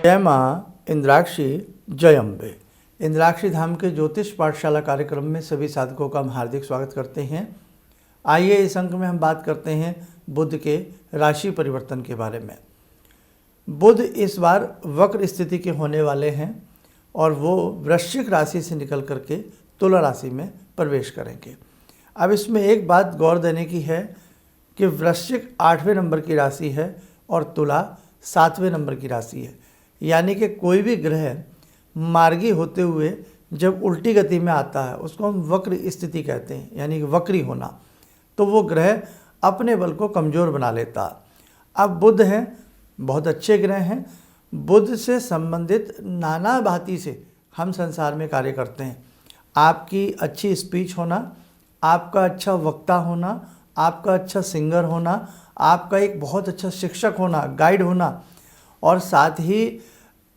जय माँ इंद्राक्षी जय अम्बे। इंद्राक्षी धाम के ज्योतिष पाठशाला कार्यक्रम में सभी साधकों का हम हार्दिक स्वागत करते हैं। आइए इस अंक में हम बात करते हैं बुध के राशि परिवर्तन के बारे में। बुध इस बार वक्र स्थिति के होने वाले हैं और वो वृश्चिक राशि से निकल करके तुला राशि में प्रवेश करेंगे। अब इसमें एक बात गौर देने की है कि वृश्चिक 8वें नंबर की राशि है और तुला 7वें नंबर की राशि है, यानी कि कोई भी ग्रह मार्गी होते हुए जब उल्टी गति में आता है उसको हम वक्र स्थिति कहते हैं, यानी कि वक्री होना। तो वो ग्रह अपने बल को कमज़ोर बना लेता है। अब बुध हैं, बहुत अच्छे ग्रह हैं। बुध से संबंधित नाना भांति से हम संसार में कार्य करते हैं। आपकी अच्छी स्पीच होना, आपका अच्छा वक्ता होना, आपका अच्छा सिंगर होना, आपका एक बहुत अच्छा शिक्षक होना, गाइड होना, और साथ ही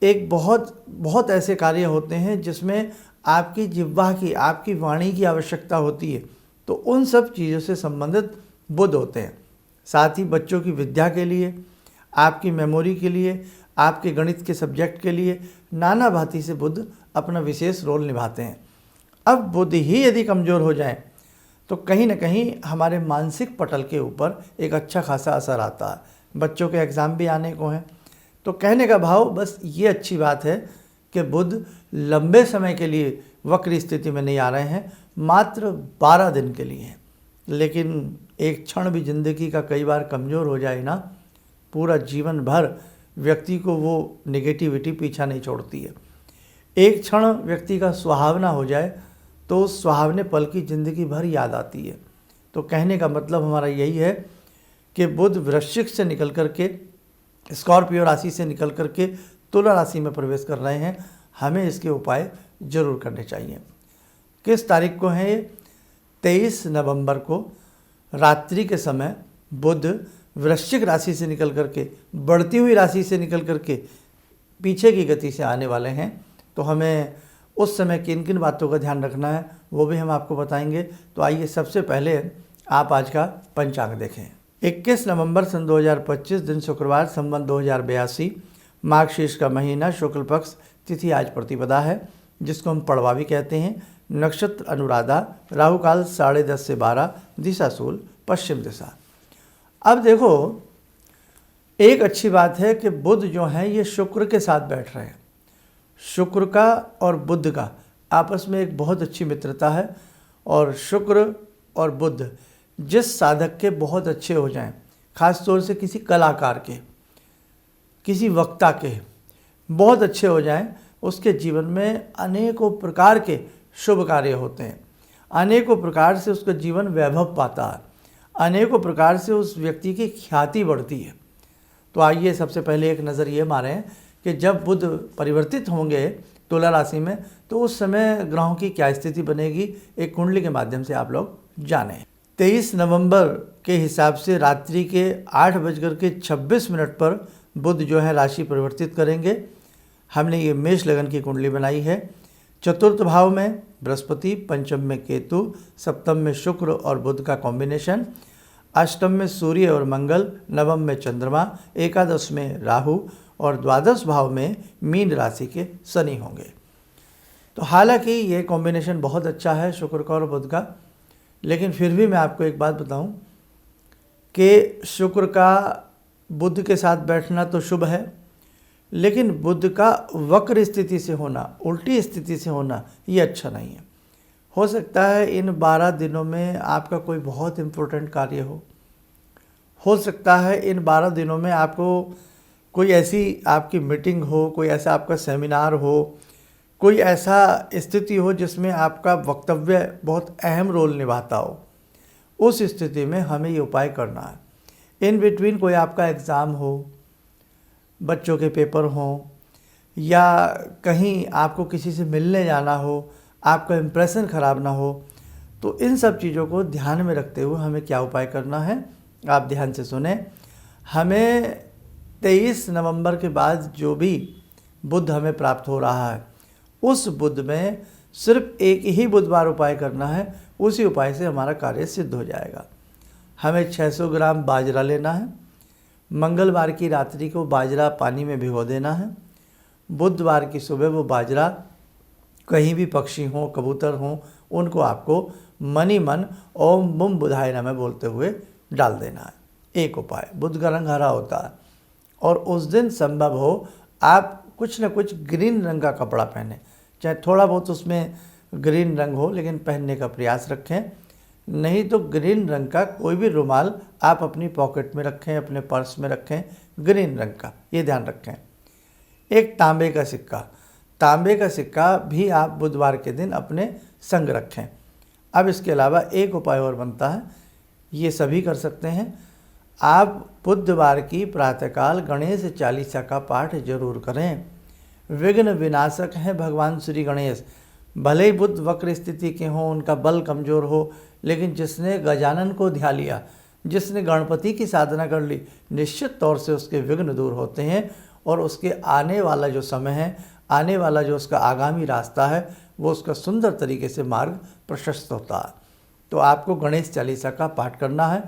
एक बहुत ऐसे कार्य होते हैं जिसमें आपकी जिह्वा की, आपकी वाणी की आवश्यकता होती है। तो उन सब चीज़ों से संबंधित बुध होते हैं। साथ ही बच्चों की विद्या के लिए, आपकी मेमोरी के लिए, आपके गणित के सब्जेक्ट के लिए नाना भांति से बुध अपना विशेष रोल निभाते हैं। अब बुध ही यदि कमज़ोर हो जाए तो कहीं ना कहीं हमारे मानसिक पटल के ऊपर एक अच्छा खासा असर आता है। बच्चों के एग्ज़ाम भी आने को हैं, तो कहने का भाव बस ये अच्छी बात है कि बुध लंबे समय के लिए वक्र स्थिति में नहीं आ रहे हैं, मात्र 12 दिन के लिए हैं। लेकिन एक क्षण भी जिंदगी का कई बार कमज़ोर हो जाए ना, पूरा जीवन भर व्यक्ति को वो नेगेटिविटी पीछा नहीं छोड़ती है। एक क्षण व्यक्ति का सुहावना हो जाए तो उस सुहावने पल की ज़िंदगी भर याद आती है। तो कहने का मतलब हमारा यही है कि बुध वृश्चिक से निकल करके, स्कॉर्पियो राशि से निकल करके तुला राशि में प्रवेश कर रहे हैं। हमें इसके उपाय जरूर करने चाहिए। किस तारीख को है ये? 23 नवंबर को रात्रि के समय बुध वृश्चिक राशि से निकल करके, बढ़ती हुई राशि से निकल करके पीछे की गति से आने वाले हैं। तो हमें उस समय किन किन बातों का ध्यान रखना है वो भी हम आपको बताएंगे। तो आइए सबसे पहले आप आज का पंचांग देखें। 21 नवंबर सन 2025 दिन शुक्रवार, संवत 2082, माघ शीर्ष का महीना, शुक्ल पक्ष, तिथि आज प्रतिपदा है जिसको हम पड़वा भी कहते हैं। नक्षत्र अनुराधा, राहु काल 10:30 से 12, दिशा शूल पश्चिम दिशा। अब देखो, एक अच्छी बात है कि बुध जो है ये शुक्र के साथ बैठ रहे हैं। शुक्र का और बुध का आपस में एक बहुत अच्छी मित्रता है। और शुक्र और बुध जिस साधक के बहुत अच्छे हो जाएं, ख़ास तौर से किसी कलाकार के, किसी वक्ता के बहुत अच्छे हो जाएं, उसके जीवन में अनेकों प्रकार के शुभ कार्य होते हैं। अनेकों प्रकार से उसका जीवन वैभव पाता है। अनेकों प्रकार से उस व्यक्ति की ख्याति बढ़ती है। तो आइए सबसे पहले एक नज़र ये मारें कि जब बुध परिवर्तित होंगे तुला राशि में तो उस समय ग्रहों की क्या स्थिति बनेगी, एक कुंडली के माध्यम से आप लोग जानें। 23 नवंबर के हिसाब से रात्रि के 8:26 पर बुध जो है राशि परिवर्तित करेंगे। हमने ये मेष लगन की कुंडली बनाई है। चतुर्थ भाव में बृहस्पति, पंचम में केतु, सप्तम में शुक्र और बुध का कॉम्बिनेशन, अष्टम में सूर्य और मंगल, नवम में चंद्रमा, एकादश में राहु और द्वादश भाव में मीन राशि के शनि होंगे। तो हालांकि ये कॉम्बिनेशन बहुत अच्छा है शुक्र का और बुध का, लेकिन फिर भी मैं आपको एक बात बताऊं कि शुक्र का बुध के साथ बैठना तो शुभ है, लेकिन बुध का वक्र स्थिति से होना, उल्टी स्थिति से होना, ये अच्छा नहीं है। हो सकता है इन 12 दिनों में आपका कोई बहुत इम्पोर्टेंट कार्य हो सकता है इन 12 दिनों में आपको कोई ऐसी आपकी मीटिंग हो, कोई ऐसा आपका सेमिनार हो, कोई ऐसा स्थिति हो जिसमें आपका वक्तव्य बहुत अहम रोल निभाता हो। उस स्थिति में हमें ये उपाय करना है। इन बिटवीन कोई आपका एग्ज़ाम हो, बच्चों के पेपर हों, या कहीं आपको किसी से मिलने जाना हो, आपका इम्प्रेशन ख़राब ना हो, तो इन सब चीज़ों को ध्यान में रखते हुए हमें क्या उपाय करना है, आप ध्यान से सुने। हमें 23 नवंबर के बाद जो भी बुध हमें प्राप्त हो रहा है उस बुध में सिर्फ एक ही बुधवार उपाय करना है। उसी उपाय से हमारा कार्य सिद्ध हो जाएगा। हमें 600 ग्राम बाजरा लेना है। मंगलवार की रात्रि को बाजरा पानी में भिगो देना है बुधवार की सुबह वो बाजरा, कहीं भी पक्षी हों, कबूतर हों, उनको आपको मनी मन ओम बुम बुधाय नमः बोलते हुए डाल देना है। एक उपाय, बुध का रंग हरा होता है और उस दिन संभव हो आप कुछ न कुछ ग्रीन रंग का कपड़ा पहने, चाहे थोड़ा बहुत उसमें ग्रीन रंग हो लेकिन पहनने का प्रयास रखें। नहीं तो ग्रीन रंग का कोई भी रुमाल आप अपनी पॉकेट में रखें, अपने पर्स में रखें, ग्रीन रंग का, ये ध्यान रखें। एक तांबे का सिक्का, तांबे का सिक्का भी आप बुधवार के दिन अपने संग रखें। अब इसके अलावा एक उपाय और बनता है, ये सभी कर सकते हैं। आप बुधवार की प्रातःकाल गणेश चालीसा का पाठ जरूर करें। विघ्न विनाशक हैं भगवान श्री गणेश। भले ही बुध वक्र स्थिति के हों, उनका बल कमज़ोर हो, लेकिन जिसने गजानन को ध्या लिया, जिसने गणपति की साधना कर ली, निश्चित तौर से उसके विघ्न दूर होते हैं और उसके आने वाला जो समय है, आने वाला जो उसका आगामी रास्ता है, वो उसका सुंदर तरीके से मार्ग प्रशस्त होता है। तो आपको गणेश चालीसा का पाठ करना है।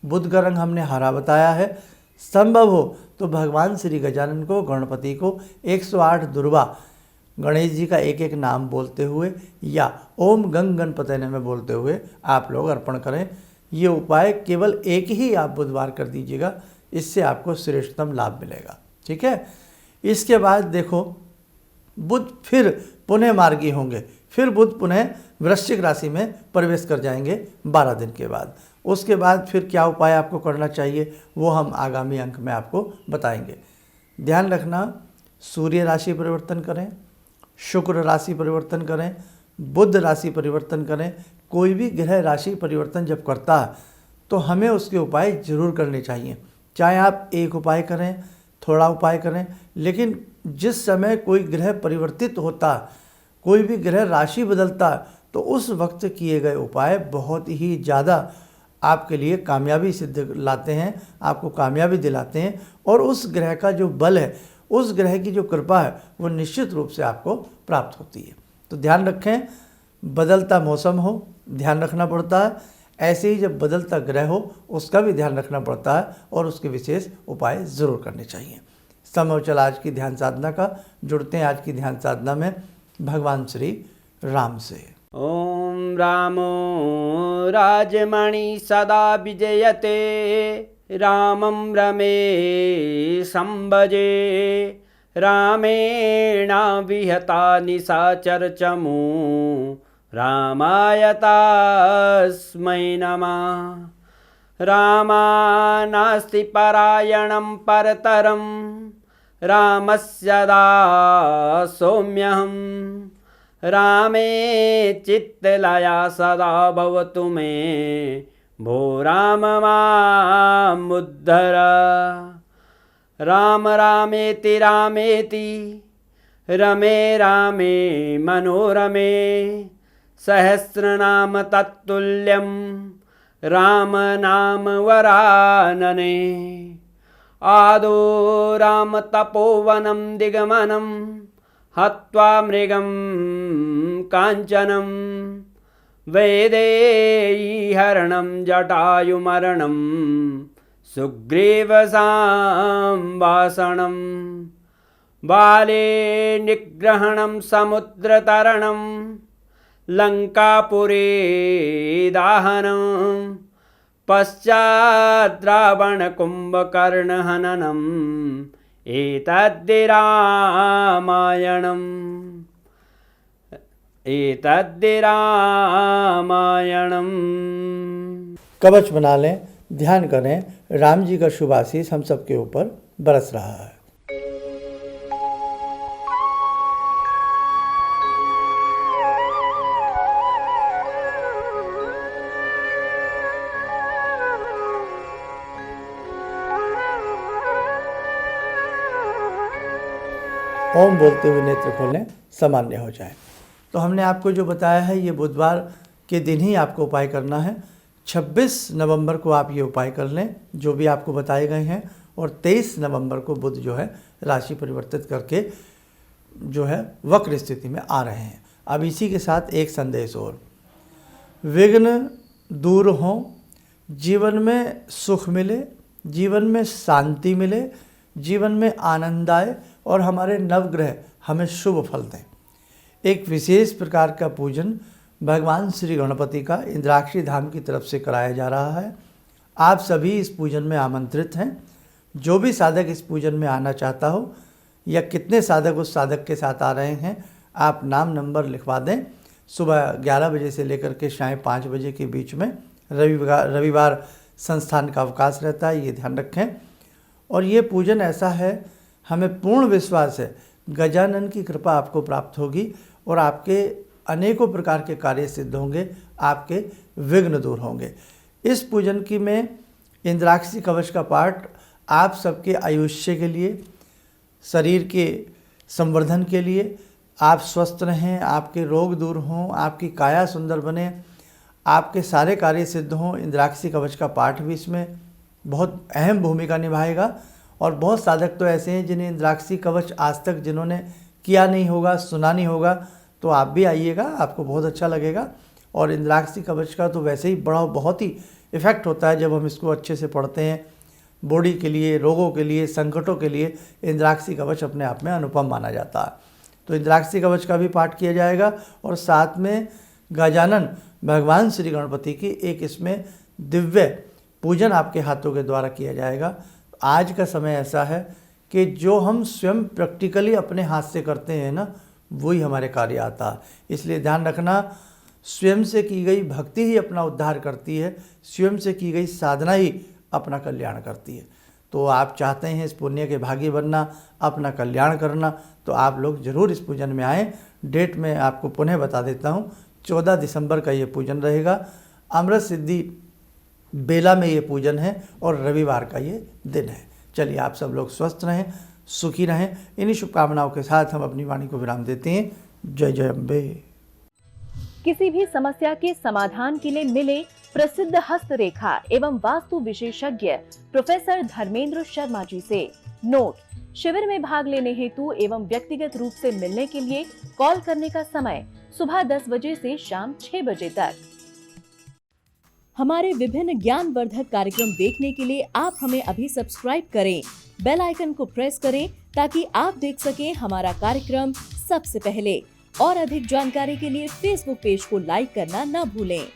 बुध का रंग हमने हरा बताया है। संभव हो तो भगवान श्री गजानन को, गणपति को 108 दुर्वा गणेश जी का एक एक नाम बोलते हुए या ओम गंग गणपतये नमः बोलते हुए आप लोग अर्पण करें। ये उपाय केवल एक ही आप बुधवार कर दीजिएगा, इससे आपको श्रेष्ठतम लाभ मिलेगा। ठीक है। इसके बाद देखो, बुध फिर पुनः मार्गी होंगे, फिर बुध पुनः वृश्चिक राशि में प्रवेश कर जाएंगे 12 दिन के बाद। उसके बाद फिर क्या उपाय आपको करना चाहिए वो हम आगामी अंक में आपको बताएंगे। ध्यान रखना, सूर्य राशि परिवर्तन करें, शुक्र राशि परिवर्तन करें, बुध राशि परिवर्तन करें। कोई भी ग्रह राशि परिवर्तन जब करता है तो हमें उसके उपाय जरूर करने चाहिए। चाहे आप एक उपाय करें, थोड़ा उपाय करें, लेकिन जिस समय कोई ग्रह परिवर्तित होता है, कोई भी ग्रह राशि बदलता है, तो उस वक्त किए गए उपाय बहुत ही ज़्यादा आपके लिए कामयाबी सिद्ध लाते हैं, आपको कामयाबी दिलाते हैं और उस ग्रह का जो बल है, उस ग्रह की जो कृपा है, वो निश्चित रूप से आपको प्राप्त होती है। तो ध्यान रखें, बदलता मौसम हो, ध्यान रखना पड़ता है। ऐसे ही जब बदलता ग्रह हो, उसका भी ध्यान रखना पड़ता है और उसके विशेष उपाय ज़रूर करने चाहिए। समय चला आज की ध्यान साधना का। जुड़ते हैं आज की ध्यान साधना में भगवान श्री राम से। ओम रामो राजमणि सदा विजयते, रामं रमे संभजे, रामेण विहता निशाचरचमू, रामाय तस्मै नमः। रामानास्ति परायणं परतरं, रामस्य दासोऽम्यहम्। रामे चित्तलया सदा भवतु मे, भो राम मामुद्धर। राम रामेति रामेति, रमे रामे मनोरमे, सहस्रनाम तत्तुल्यं, राम नाम वरानने। आदो राम तपोवनं दिगमनं, हत्वा मृगं काञ्चनं, वैदेहीहरणं जटायुमरणं, सुग्रीवसंभाषणं। बाले निग्रहणं समुद्रतरणं, लङ्कापुरे दाहनं, पश्चात् रावणकुम्भकर्णहननम्, एतद्धि रामायणम्, एतद्धि रामायणम्। कवच बना लें, ध्यान करें, राम जी का शुभ आशीष हम सबके ऊपर बरस रहा है। ओम बोलते हुए नेत्र खोलें, सामान्य हो जाए। तो हमने आपको जो बताया है, ये बुधवार के दिन ही आपको उपाय करना है। 26 नवंबर को आप ये उपाय कर लें जो भी आपको बताए गए हैं, और 23 नवंबर को बुध जो है राशि परिवर्तित करके जो है वक्र स्थिति में आ रहे हैं। अब इसी के साथ एक संदेश और, विघ्न दूर हों, जीवन में सुख मिले, जीवन में शांति मिले, जीवन में आनंद आए और हमारे नवग्रह हमें शुभ फल दें। एक विशेष प्रकार का पूजन भगवान श्री गणपति का इंद्राक्षी धाम की तरफ से कराया जा रहा है। आप सभी इस पूजन में आमंत्रित हैं। जो भी साधक इस पूजन में आना चाहता हो या कितने साधक उस साधक के साथ आ रहे हैं, आप नाम नंबर लिखवा दें। सुबह 11 बजे से लेकर के शाम 5 बजे के बीच में, रविवार संस्थान का अवकाश रहता है, ये ध्यान रखें। और ये पूजन ऐसा है, हमें पूर्ण विश्वास है गजानन की कृपा आपको प्राप्त होगी और आपके अनेकों प्रकार के कार्य सिद्ध होंगे, आपके विघ्न दूर होंगे। इस पूजन की में इंद्राक्षी कवच का पाठ आप सबके आयुष्य के लिए, शरीर के संवर्धन के लिए, आप स्वस्थ रहें, आपके रोग दूर हों, आपकी काया सुंदर बने, आपके सारे कार्य सिद्ध हों। इंद्राक्षी कवच का पाठ भी इसमें बहुत अहम भूमिका निभाएगा। और बहुत साधक तो ऐसे हैं जिन्हें इंद्राक्षी कवच आज तक जिन्होंने किया नहीं होगा, सुना नहीं होगा, तो आप भी आइएगा, आपको बहुत अच्छा लगेगा। और इंद्राक्षी कवच का तो वैसे ही बहुत ही इफ़ेक्ट होता है जब हम इसको अच्छे से पढ़ते हैं। बॉडी के लिए, रोगों के लिए, संकटों के लिए इंद्राक्षी कवच अपने आप में अनुपम माना जाता है। तो इंद्राक्षी कवच का भी पाठ किया जाएगा और साथ में गजानन भगवान श्री गणपति की एक इसमें दिव्य पूजन आपके हाथों के द्वारा किया जाएगा। आज का समय ऐसा है कि जो हम स्वयं प्रैक्टिकली अपने हाथ से करते हैं ना, वही हमारे कार्य आता है। इसलिए ध्यान रखना, स्वयं से की गई भक्ति ही अपना उद्धार करती है, स्वयं से की गई साधना ही अपना कल्याण करती है। तो आप चाहते हैं इस पुण्य के भागी बनना, अपना कल्याण करना, तो आप लोग जरूर इस पूजन में आएँ। डेट मैं आपको पुनः बता देता हूँ, 14 दिसंबर का ये पूजन रहेगा। अमृत सिद्धि बेला में ये पूजन है और रविवार का ये दिन है। चलिए, आप सब लोग स्वस्थ रहें, सुखी रहें। इन्हीं शुभकामनाओं के साथ हम अपनी वाणी को विराम देते हैं। जय जय अम्बे। किसी भी समस्या के समाधान के लिए मिले प्रसिद्ध हस्तरेखा एवं वास्तु विशेषज्ञ प्रोफेसर धर्मेंद्र शर्मा जी से। नोट: शिविर में भाग लेने हेतु एवं व्यक्तिगत रूप से मिलने के लिए कॉल करने का समय सुबह 10 बजे से शाम 6 बजे तक। हमारे विभिन्न ज्ञानवर्धक कार्यक्रम देखने के लिए आप हमें अभी सब्सक्राइब करें, बेल आइकन को प्रेस करें ताकि आप देख सकें हमारा कार्यक्रम सबसे पहले। और अधिक जानकारी के लिए फेसबुक पेज को लाइक करना न भूलें।